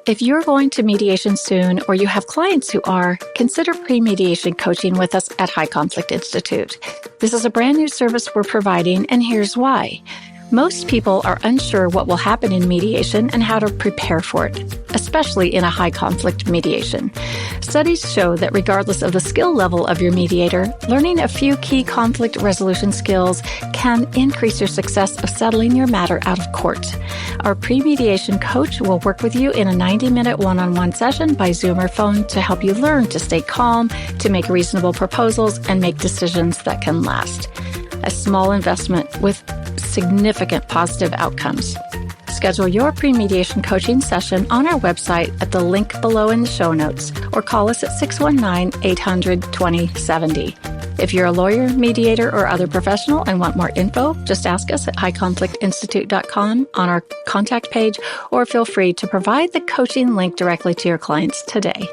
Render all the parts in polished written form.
If you're going to mediation soon or you have clients who are, consider pre-mediation coaching with us at High Conflict Institute. This is a brand new service we're providing, and here's why. Most people are unsure what will happen in mediation and how to prepare for it, especially in a high conflict mediation. Studies show that regardless of the skill level of your mediator, learning a few key conflict resolution skills can increase your success of settling your matter out of court. Our pre-mediation coach will work with you in a 90-minute one-on-one session by Zoom or phone to help you learn to stay calm, to make reasonable proposals, and make decisions that can last. A small investment with significant positive outcomes. Schedule your pre-mediation coaching session on our website at the link below in the show notes, or call us at 619-800-2070. If you're a lawyer, mediator, or other professional and want more info, just ask us at highconflictinstitute.com on our contact page, or feel free to provide the coaching link directly to your clients today.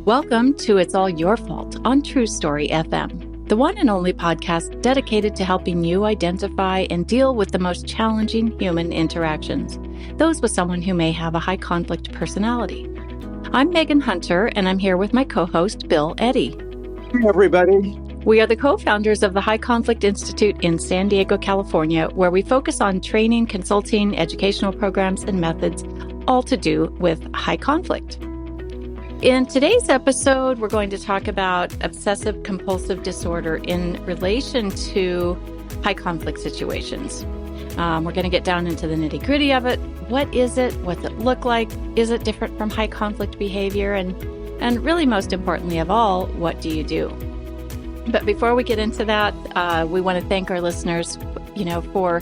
Welcome to It's All Your Fault on True Story FM, the one and only podcast dedicated to helping you identify and deal with the most challenging human interactions, those with someone who may have a high conflict personality. I'm Megan Hunter, and I'm here with my co-host, Bill Eddy. Hey, everybody. We are the co-founders of the High Conflict Institute in San Diego, California, where we focus on training, consulting, educational programs, and methods, all to do with high conflict. In today's episode, we're going to talk about obsessive compulsive disorder in relation to high conflict situations. We're going to get down into the nitty gritty of it. What is it? What's it look like? Is it different from high conflict behavior? And really, most importantly of all, what do you do? But before we get into that, we want to thank our listeners, for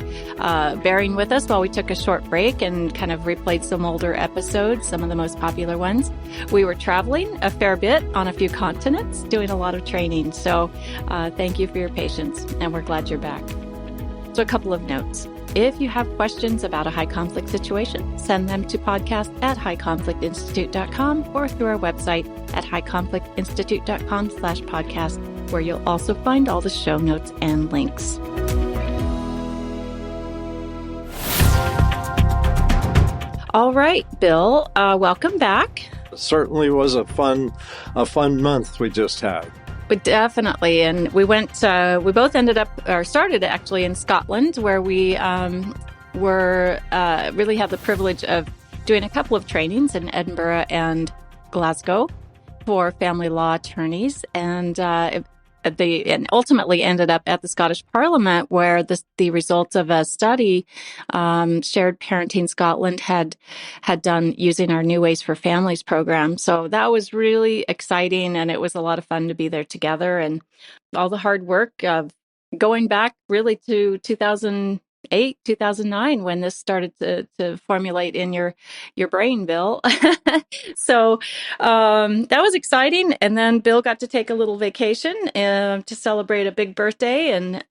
bearing with us while we took a short break and kind of replayed some older episodes, some of the most popular ones. We were traveling a fair bit on a few continents, doing a lot of training. So thank you for your patience, and we're glad you're back. So a couple of notes. If you have questions about a high conflict situation, send them to podcast@highconflictinstitute.com or through our website at highconflictinstitute.com/podcast, where you'll also find all the show notes and links. All right, Bill, welcome back. It certainly was a fun month we just had. But definitely, and we started actually in Scotland, where we really had the privilege of doing a couple of trainings in Edinburgh and Glasgow for family law attorneys, and ultimately ended up at the Scottish Parliament, where the results of a study Shared Parenting Scotland had done using our New Ways for Families program. So that was really exciting, and it was a lot of fun to be there together, and all the hard work of going back really to 2008, 2009, when this started to formulate in your brain, Bill. So that was exciting. And then Bill got to take a little vacation to celebrate a big birthday and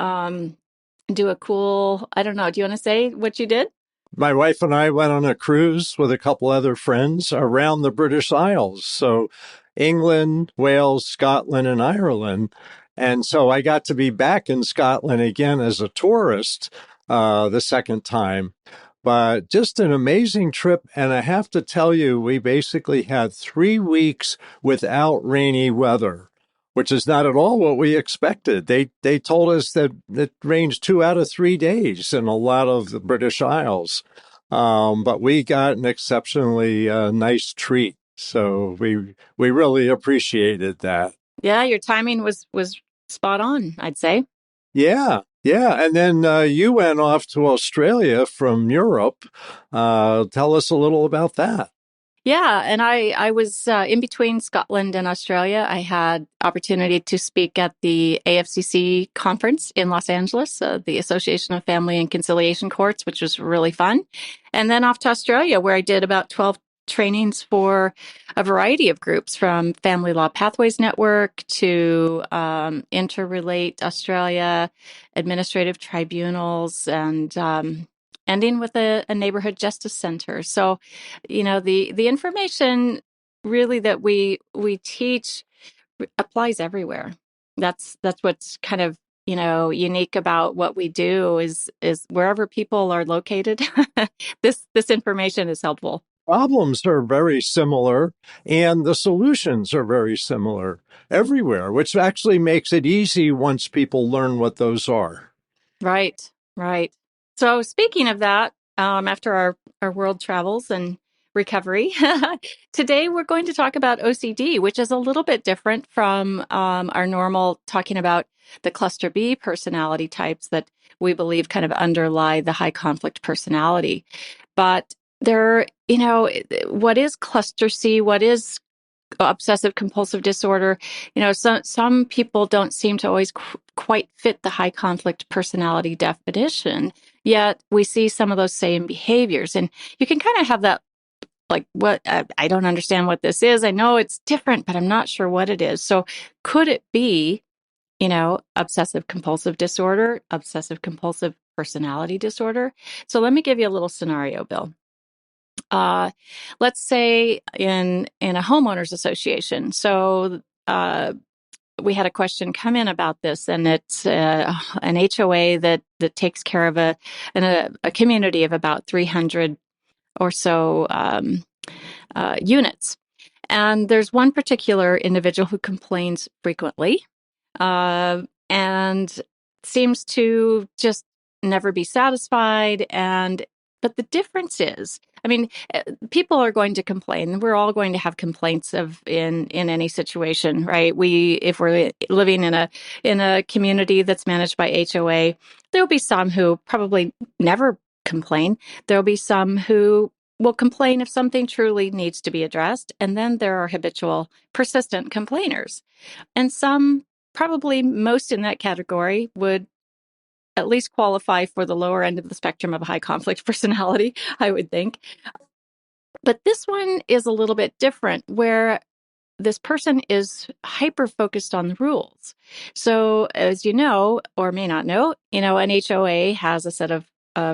do a cool, I don't know, do you want to say what you did? My wife and I went on a cruise with a couple other friends around the British Isles. So England, Wales, Scotland, and Ireland. And so I got to be back in Scotland again as a tourist the second time. But just an amazing trip. And I have to tell you, we basically had 3 weeks without rainy weather, which is not at all what we expected. They told us that it rains 2 out of 3 days in a lot of the British Isles. But we got an exceptionally nice treat. So we really appreciated that. Yeah, your timing was spot on, I'd say. Yeah. And then you went off to Australia from Europe. Tell us a little about that. Yeah, and I was in between Scotland and Australia. I had opportunity to speak at the AFCC conference in Los Angeles, the Association of Family and Conciliation Courts, which was really fun. And then off to Australia, where I did about 12 trainings for a variety of groups, from Family Law Pathways Network to Interrelate Australia, administrative tribunals, and ending with a neighborhood justice center. So, the information really that we teach applies everywhere. That's what's kind of unique about what we do is wherever people are located, this information is helpful. Problems are very similar and the solutions are very similar everywhere, which actually makes it easy once people learn what those are. Right, right. So speaking of that, after our world travels and recovery, today we're going to talk about OCD, which is a little bit different from our normal talking about the cluster B personality types that we believe kind of underlie the high conflict personality. But what is cluster C? What is obsessive compulsive disorder? Some people don't seem to always quite fit the high conflict personality definition, yet we see some of those same behaviors. And you can kind of have that, like, what, I don't understand what this is. I know it's different, but I'm not sure what it is. So could it be, obsessive compulsive disorder, obsessive compulsive personality disorder? So let me give you a little scenario, Bill. Let's say in a homeowners association. So we had a question come in about this, and it's an HOA that takes care of a community of about 300 or so units. And there's one particular individual who complains frequently and seems to just never be satisfied. But the difference is, I mean, people are going to complain. We're all going to have complaints in any situation, right? If we're living in a community that's managed by HOA, there'll be some who probably never complain. There'll be some who will complain if something truly needs to be addressed. And then there are habitual, persistent complainers. And some, probably most in that category, would at least qualify for the lower end of the spectrum of a high conflict personality, I would think. But this one is a little bit different, where this person is hyper focused on the rules. So as you know, or may not know, an HOA has a set of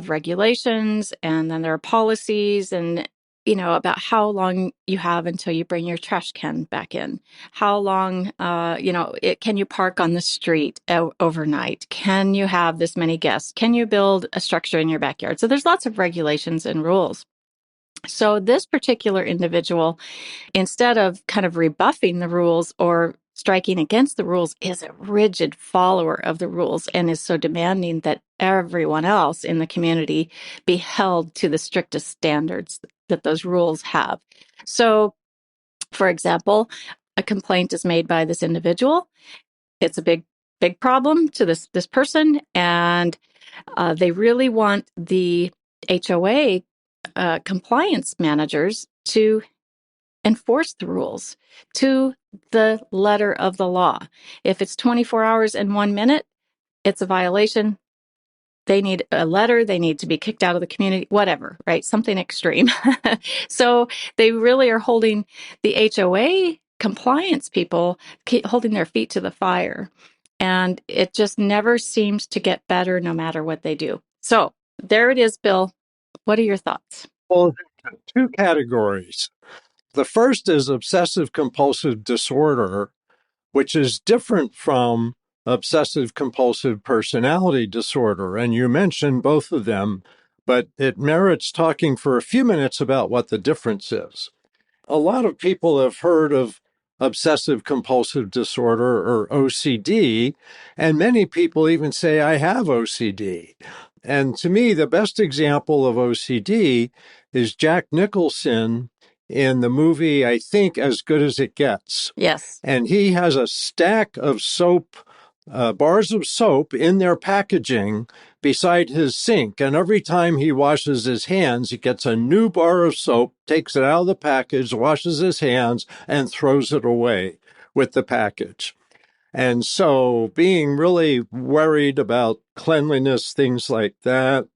regulations, and then there are policies and about how long you have until you bring your trash can back in, how long can you park on the street overnight, can you have this many guests, can you build a structure in your backyard. So there's lots of regulations and rules. So this particular individual, instead of kind of rebuffing the rules or striking against the rules, is a rigid follower of the rules and is so demanding that everyone else in the community be held to the strictest standards that those rules have. So, for example, a complaint is made by this individual. It's a big problem to this person, and they really want the HOA compliance managers to enforce the rules to the letter of the law. If it's 24 hours and 1 minute, it's a violation. They need a letter. They need to be kicked out of the community, whatever, right? Something extreme. So they really are holding the HOA compliance people, holding their feet to the fire. And it just never seems to get better no matter what they do. So there it is, Bill. What are your thoughts? Well, two categories. The first is obsessive compulsive disorder, which is different from obsessive compulsive personality disorder. And you mentioned both of them, but it merits talking for a few minutes about what the difference is. A lot of people have heard of obsessive compulsive disorder, or OCD, and many people even say, I have OCD. And to me, the best example of OCD is Jack Nicholson in the movie, I think, As Good as It Gets. Yes. And he has a stack of soap, bars of soap in their packaging beside his sink. And every time he washes his hands, he gets a new bar of soap, takes it out of the package, washes his hands, and throws it away with the package. And so being really worried about cleanliness, things like that,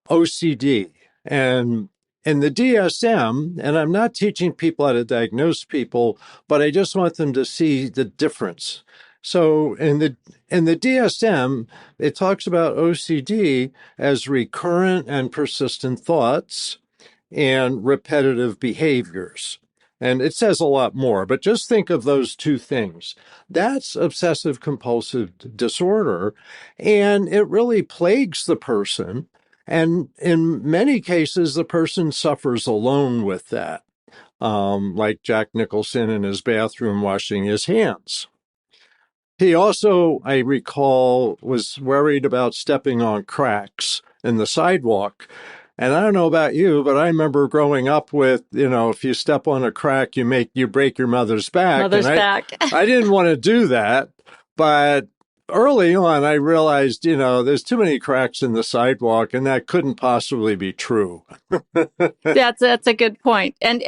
OCD. And in the DSM, and I'm not teaching people how to diagnose people, but I just want them to see the difference. So in the DSM, it talks about OCD as recurrent and persistent thoughts and repetitive behaviors. And it says a lot more, but just think of those two things. That's obsessive compulsive disorder, and it really plagues the person. And in many cases, the person suffers alone with that, like Jack Nicholson in his bathroom washing his hands. He also, I recall, was worried about stepping on cracks in the sidewalk. And I don't know about you, but I remember growing up with, if you step on a crack, you break your mother's back. Mother's And back. I didn't want to do that. But early on, I realized, there's too many cracks in the sidewalk, and that couldn't possibly be true. That's a good point. And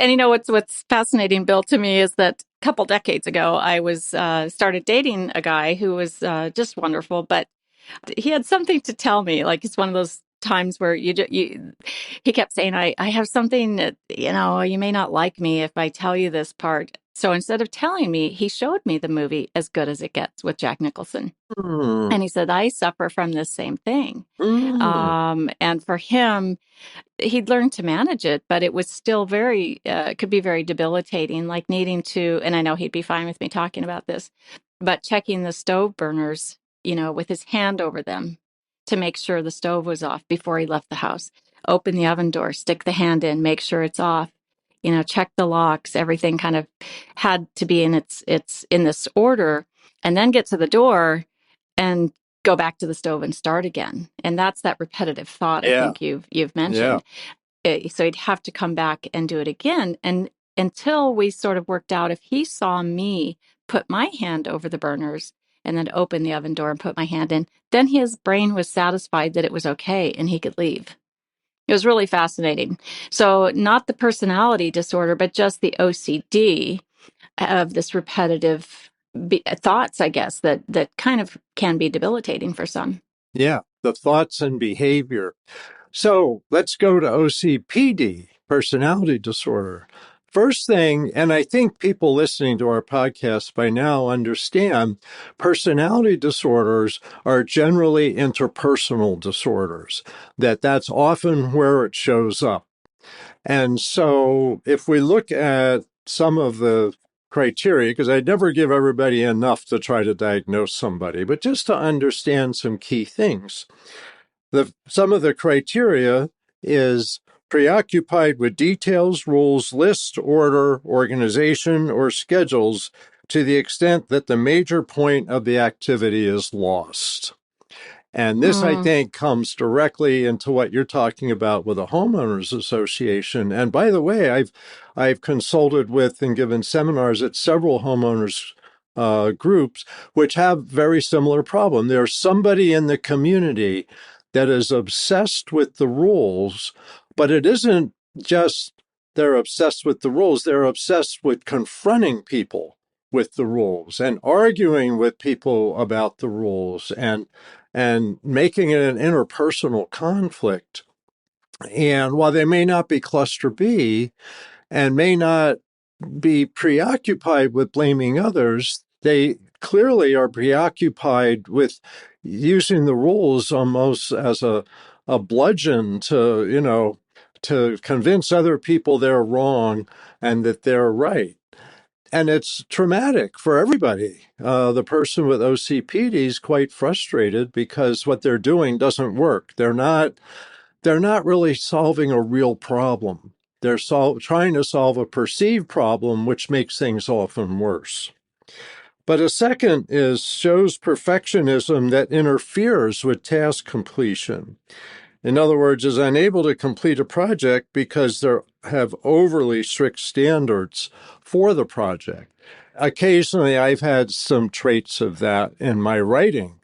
what's fascinating, Bill, to me is that a couple decades ago, I was started dating a guy who was just wonderful, but he had something to tell me. Like, it's one of those times where he kept saying, I have something that, you may not like me if I tell you this part. So instead of telling me, he showed me the movie As Good as It Gets with Jack Nicholson. And he said, I suffer from this same thing. And for him, he'd learned to manage it, but it was still could be very debilitating, like needing to, and I know he'd be fine with me talking about this, but checking the stove burners, with his hand over them to make sure the stove was off before he left the house. Open the oven door, stick the hand in, make sure it's off, check the locks. Everything kind of had to be in in this order, and then get to the door and go back to the stove and start again. And that's that repetitive thought I think you've mentioned. So he'd have to come back and do it again. And until we sort of worked out, if he saw me put my hand over the burners and then open the oven door and put my hand in, then his brain was satisfied that it was okay and he could leave. It was really fascinating. So not the personality disorder, but just the OCD of this repetitive thoughts, I guess, that kind of can be debilitating for some. Yeah, the thoughts and behavior. So let's go to OCPD, personality disorder. First thing, and I think people listening to our podcast by now understand, personality disorders are generally interpersonal disorders, that's often where it shows up. And so if we look at some of the criteria, because I never give everybody enough to try to diagnose somebody, but just to understand some key things. Some of the criteria is preoccupied with details, rules, lists, order, organization, or schedules to the extent that the major point of the activity is lost. And this, I think, comes directly into what you're talking about with a homeowners association. And by the way, I've consulted with and given seminars at several homeowners groups which have very similar problem. There's somebody in the community that is obsessed with the rules, but it isn't just they're obsessed with the rules. They're obsessed with confronting people with the rules and arguing with people about the rules and making it an interpersonal conflict. And while they may not be cluster B and may not be preoccupied with blaming others, they clearly are preoccupied with using the rules almost as a bludgeon to convince other people they're wrong and that they're right. And it's traumatic for everybody. The person with OCPD is quite frustrated because what they're doing doesn't work. They're not really solving a real problem. They're trying to solve a perceived problem, which makes things often worse. But a second shows perfectionism that interferes with task completion. In other words, is unable to complete a project because they have overly strict standards for the project. Occasionally, I've had some traits of that in my writing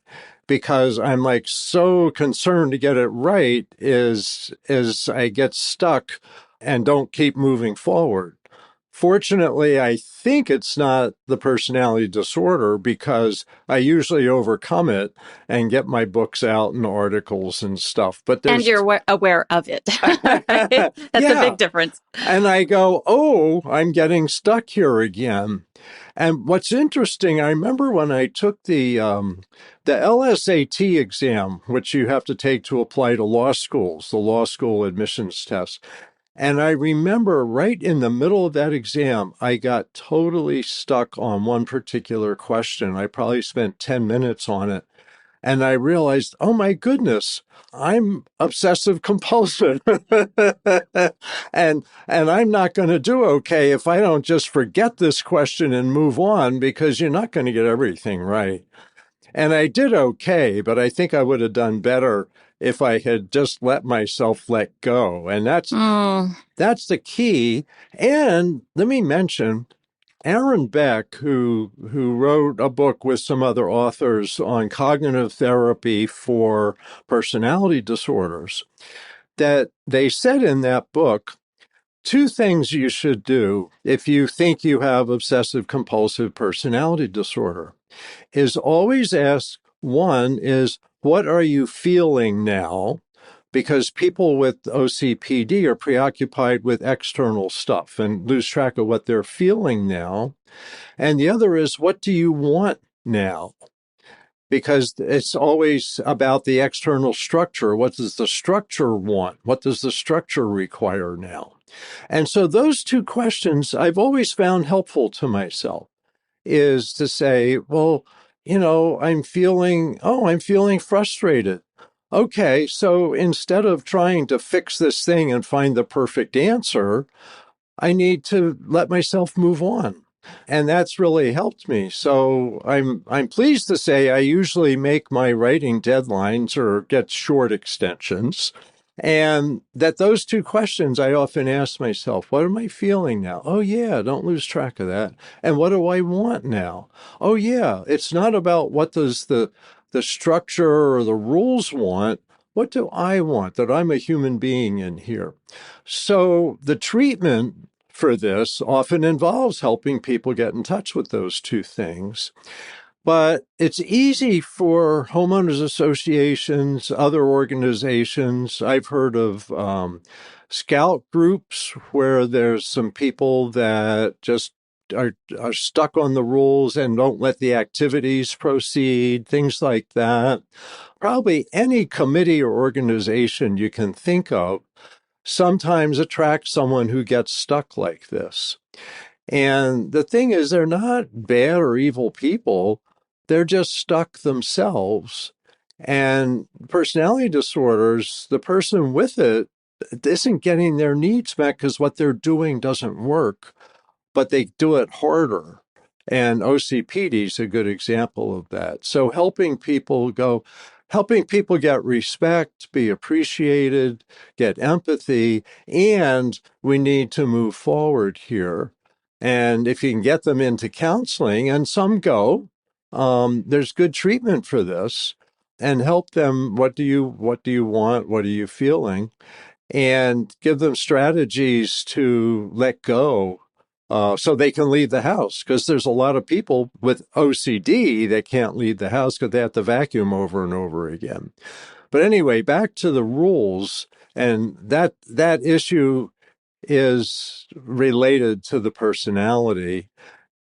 because I'm like so concerned to get it right is I get stuck and don't keep moving forward. Fortunately, I think it's not the personality disorder because I usually overcome it and get my books out and articles and stuff. And you're aware of it. Right? That's a big difference. And I go, oh, I'm getting stuck here again. And what's interesting, I remember when I took the LSAT exam, which you have to take to apply to law schools, the law school admissions test. And I remember right in the middle of that exam, I got totally stuck on one particular question. I probably spent 10 minutes on it. And I realized, oh my goodness, I'm obsessive compulsive. and I'm not going to do okay if I don't just forget this question and move on, because you're not going to get everything right. And I did okay, but I think I would have done better if I had just let myself let go. And that's the key. And let me mention, Aaron Beck, who wrote a book with some other authors on cognitive therapy for personality disorders, that they said in that book, two things you should do if you think you have obsessive compulsive personality disorder is always ask, one is, what are you feeling now? Because people with OCPD are preoccupied with external stuff and lose track of what they're feeling now. And the other is, what do you want now? Because it's always about the external structure. What does the structure want? What does the structure require now? And so those two questions I've always found helpful to myself, is to say, well, I'm feeling frustrated. Okay, so instead of trying to fix this thing and find the perfect answer, I need to let myself move on. And that's really helped me. So I'm pleased to say I usually make my writing deadlines or get short extensions. And that those two questions I often ask myself, what am I feeling now? Oh yeah, don't lose track of that. And what do I want now? Oh yeah, it's not about what does the structure or the rules want. What do I want? That I'm a human being in here. So the treatment for this often involves helping people get in touch with those two things. But it's easy for homeowners associations, other organizations. I've heard of scout groups where there's some people that just are stuck on the rules and don't let the activities proceed, things like that. Probably any committee or organization you can think of sometimes attract someone who gets stuck like this. And the thing is, they're not bad or evil people. They're just stuck themselves. And personality disorders, the person with it isn't getting their needs met because what they're doing doesn't work, but they do it harder. And OCPD is a good example of that. So helping people get respect, be appreciated, get empathy, and we need to move forward here. And if you can get them into counseling, and some go, there's good treatment for this, and help them. What do you want? What are you feeling? And give them strategies to let go, so they can leave the house. Because there's a lot of people with OCD that can't leave the house because they have to vacuum over and over again. But anyway, back to the rules, and that issue is related to the personality.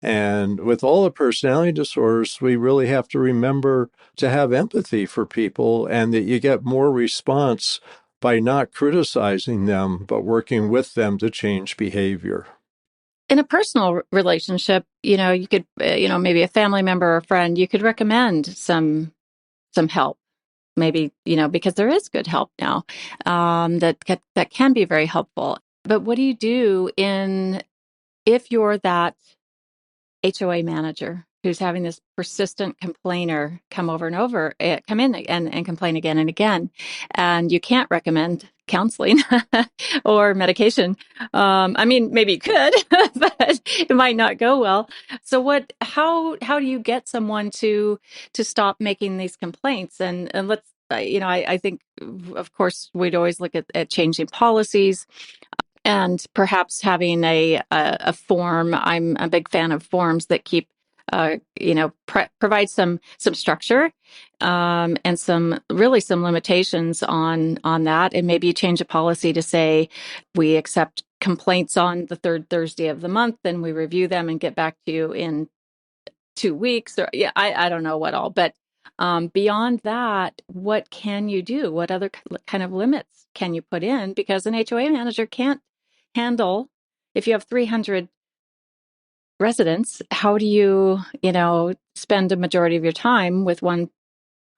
And with all the personality disorders, we really have to remember to have empathy for people, and that you get more response by not criticizing them, but working with them to change behavior. In a personal relationship, you could, maybe a family member or a friend, you could recommend some help. Maybe, because there is good help now, that can be very helpful. But what do you do if you're that HOA manager who's having this persistent complainer come in and complain again and again, and you can't recommend counseling or medication? Maybe you could, but it might not go well. So how do you get someone to stop making these complaints? And let's, I think, of course, we'd always look at changing policies, and perhaps having a form. I'm a big fan of forms that keep, provide some structure, and some limitations on that. And maybe you change a policy to say we accept complaints on the third Thursday of the month, and we review them and get back to you in 2 weeks. Or I don't know what all, but beyond that, what can you do? What other kind of limits can you put in? Because an HOA manager can't handle if you have 300 residents? How do you, spend a majority of your time with one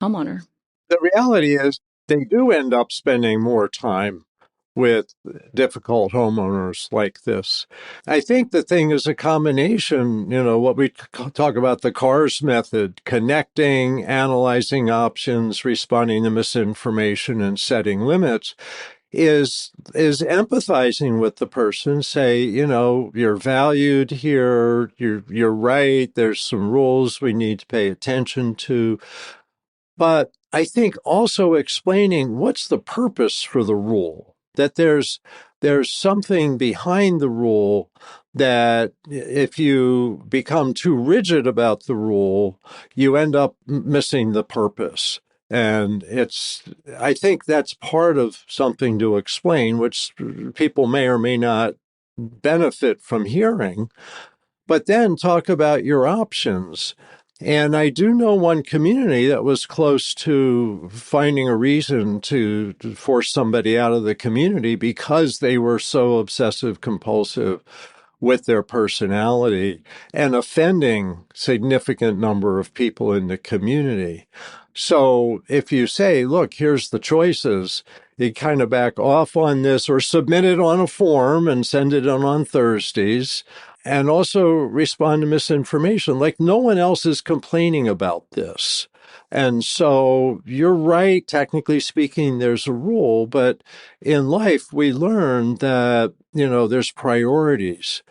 homeowner? The reality is they do end up spending more time with difficult homeowners like this. I think the thing is a combination, what we talk about the CARS method, connecting, analyzing options, responding to misinformation, and setting limits. Is empathizing with the person, say, you're valued here, you're right, there's some rules we need to pay attention to. But I think also explaining what's the purpose for the rule, that there's something behind the rule, that if you become too rigid about the rule, you end up missing the purpose. And I think that's part of something to explain, which people may or may not benefit from hearing. But then talk about your options. And I do know one community that was close to finding a reason to force somebody out of the community because they were so obsessive compulsive with their personality and offending significant number of people in the community. So if you say, look, here's the choices, you kind of back off on this or submit it on a form and send it on Thursdays. And also respond to misinformation. Like no one else is complaining about this. And so you're right, technically speaking, there's a rule, but in life we learn that, there's priorities.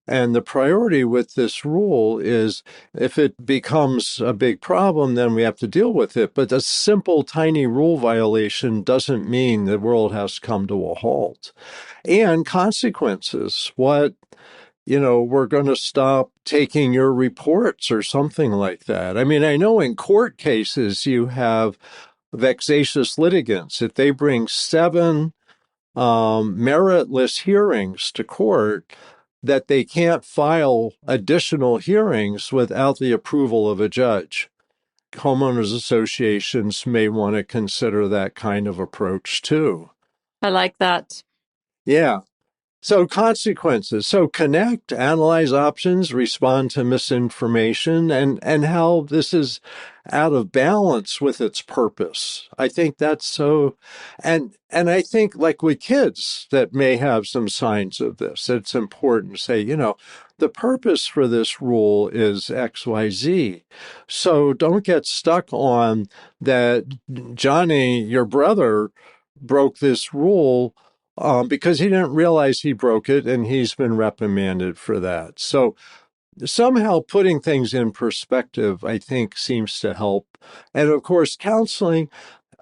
And the priority with this rule is if it becomes a big problem, then we have to deal with it. But a simple, tiny rule violation doesn't mean the world has to come to a halt. And consequences. We're going to stop taking your reports or something like that. I mean, I know in court cases you have vexatious litigants. If they bring 7 meritless hearings to court, that they can't file additional hearings without the approval of a judge. Homeowners associations may want to consider that kind of approach too. I like that. Yeah. So consequences. So connect, analyze options, respond to misinformation, and how this is out of balance with its purpose. I think that's so, and I think like with kids that may have some signs of this, it's important to say, the purpose for this rule is XYZ. So don't get stuck on that Johnny, your brother, broke this rule because he didn't realize he broke it, and he's been reprimanded for that. So somehow putting things in perspective, I think, seems to help. And of course, counseling,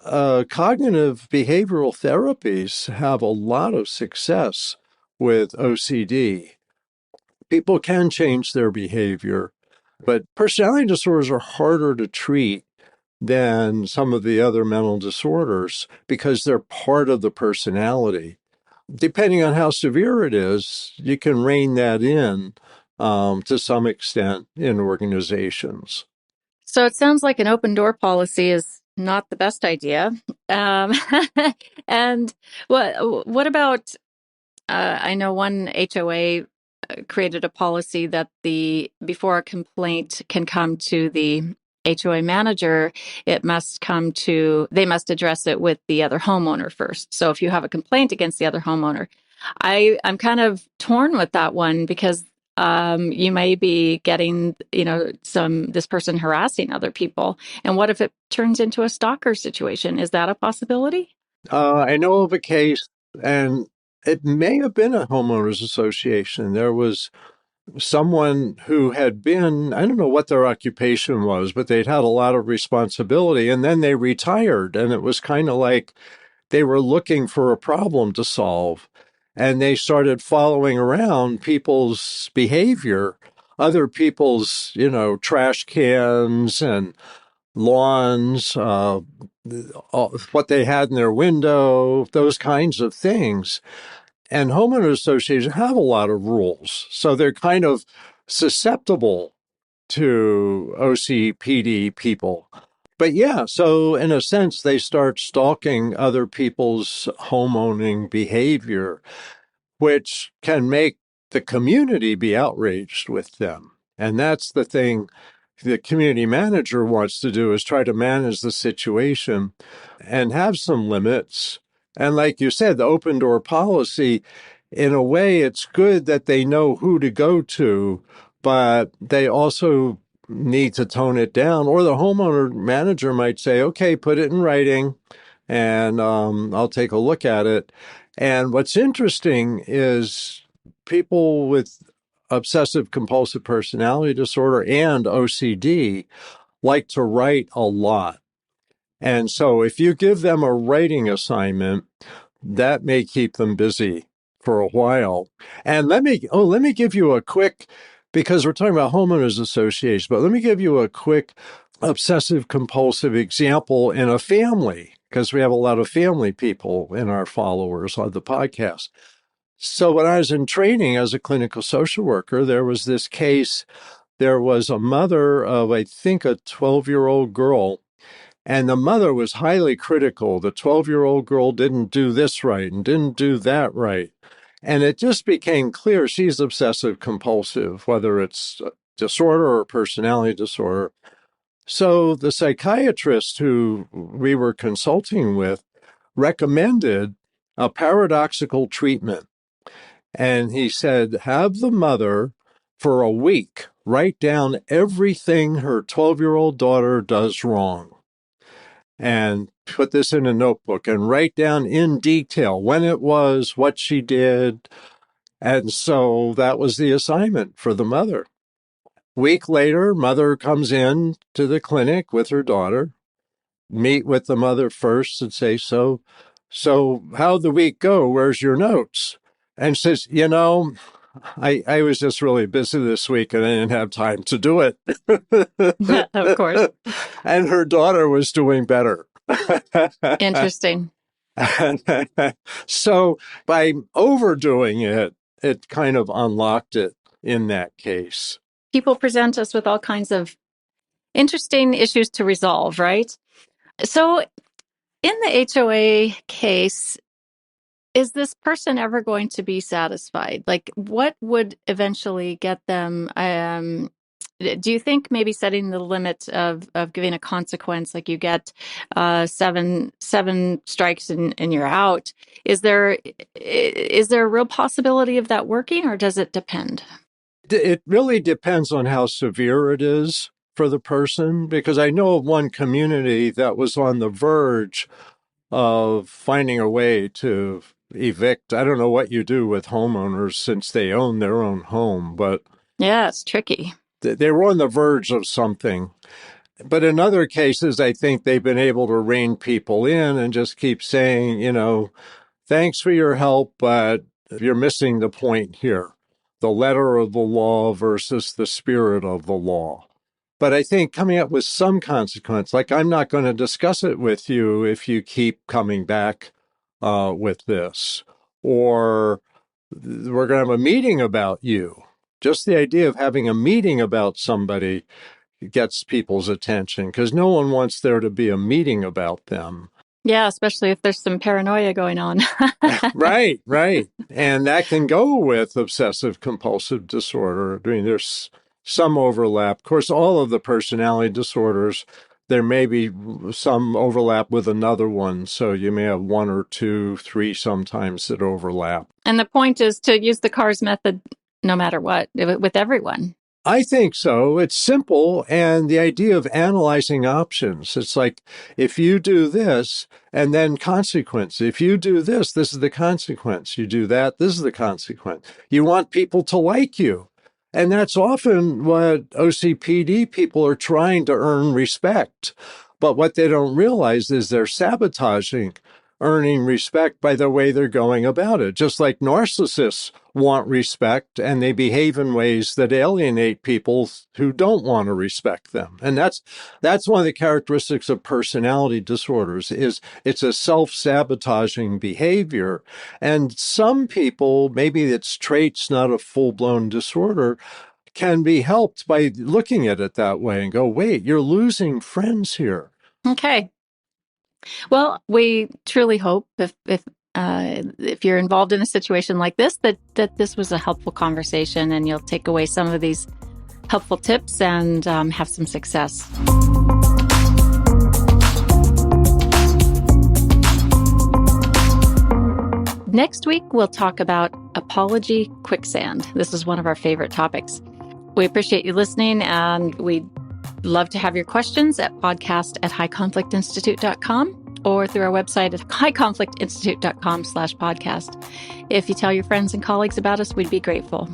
cognitive behavioral therapies have a lot of success with OCD. People can change their behavior, but personality disorders are harder to treat than some of the other mental disorders because they're part of the personality. Depending on how severe it is, you can rein that in to some extent in organizations. So it sounds like an open door policy is not the best idea. Um, and what about? I know one HOA created a policy that before a complaint can come to the HOA manager, they must address it with the other homeowner first. So if you have a complaint against the other homeowner, I'm kind of torn with that one because you may be getting, this person harassing other people. And what if it turns into a stalker situation? Is that a possibility? I know of a case, and it may have been a homeowners association. There was someone who had been, I don't know what their occupation was, but they'd had a lot of responsibility, and then they retired. And it was kind of like they were looking for a problem to solve. And they started following around people's behavior, other people's, trash cans and lawns, what they had in their window, those kinds of things. And homeowner associations have a lot of rules. So they're kind of susceptible to OCPD people. But yeah, so in a sense, they start stalking other people's homeowning behavior. which can make the community be outraged with them. And that's the thing the community manager wants to do, is try to manage the situation and have some limits. And like you said, the open door policy, in a way, it's good that they know who to go to, but they also need to tone it down. Or the homeowner manager might say, okay, put it in writing and I'll take a look at it. And what's interesting is people with obsessive compulsive personality disorder and OCD like to write a lot. And so if you give them a writing assignment, that may keep them busy for a while. And let me give you a quick, because we're talking about homeowners association, but let me give you a quick obsessive compulsive example in a family, because we have a lot of family people in our followers on the podcast. So when I was in training as a clinical social worker, there was this case. There was a mother of, I think, a 12-year-old girl, and the mother was highly critical. The 12-year-old girl didn't do this right and didn't do that right. And it just became clear she's obsessive compulsive, whether it's a disorder or personality disorder. So the psychiatrist who we were consulting with recommended a paradoxical treatment. And he said, have the mother for a week write down everything her 12-year-old daughter does wrong and put this in a notebook and write down in detail when it was, what she did. And so that was the assignment for the mother. Week later, mother comes in to the clinic with her daughter, meet with the mother first and say, so how'd the week go? Where's your notes? And says, I was just really busy this week and I didn't have time to do it. Of course. And her daughter was doing better. Interesting. So by overdoing it, it kind of unlocked it in that case. People present us with all kinds of interesting issues to resolve, right? So in the HOA case, is this person ever going to be satisfied? Like, what would eventually get them? Do you think maybe setting the limit of giving a consequence, like you get seven strikes and you're out? Is there a real possibility of that working, or does it depend? It really depends on how severe it is for the person, because I know of one community that was on the verge of finding a way to evict. I don't know what you do with homeowners since they own their own home, but yeah, it's tricky. They were on the verge of something. But in other cases, I think they've been able to rein people in and just keep saying, thanks for your help, but you're missing the point here. The letter of the law versus the spirit of the law. But I think coming up with some consequence, like I'm not going to discuss it with you if you keep coming back with this, or we're going to have a meeting about you. Just the idea of having a meeting about somebody gets people's attention because no one wants there to be a meeting about them. Yeah, especially if there's some paranoia going on. Right. And that can go with obsessive compulsive disorder. I mean, there's some overlap. Of course, all of the personality disorders, there may be some overlap with another one. So you may have one or two, three sometimes that overlap. And the point is to use the CARS method no matter what, with everyone. I think so. It's simple. And the idea of analyzing options, it's like, if you do this and then consequence, if you do this, this is the consequence. You do that, this is the consequence. You want people to like you. And that's often what OCPD people are trying to earn respect. But what they don't realize is they're sabotaging earning respect by the way they're going about it. Just like narcissists want respect and they behave in ways that alienate people who don't want to respect them. And that's one of the characteristics of personality disorders is it's a self-sabotaging behavior. And some people, maybe it's traits, not a full-blown disorder, can be helped by looking at it that way and go, wait, you're losing friends here. Okay. Well, we truly hope if if you're involved in a situation like this, that this was a helpful conversation and you'll take away some of these helpful tips and have some success. Next week, we'll talk about apology quicksand. This is one of our favorite topics. We appreciate you listening, and we'd love to have your questions at podcast@highconflictinstitute.com or through our website at highconflictinstitute.com/podcast. If you tell your friends and colleagues about us, we'd be grateful.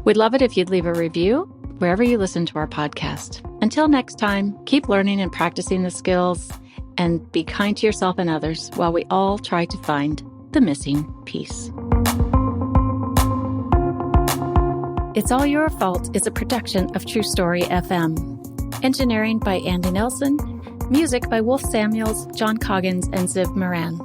We'd love it if you'd leave a review wherever you listen to our podcast. Until next time, keep learning and practicing the skills, and be kind to yourself and others while we all try to find the missing piece. It's All Your Fault is a production of True Story FM. Engineering by Andy Nelson. Music by Wolf Samuels, John Coggins, and Ziv Moran.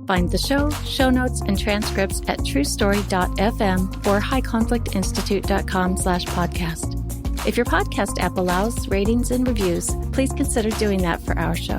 Find the show notes, and transcripts at truestory.fm or highconflictinstitute.com/podcast. If your podcast app allows ratings and reviews, please consider doing that for our show.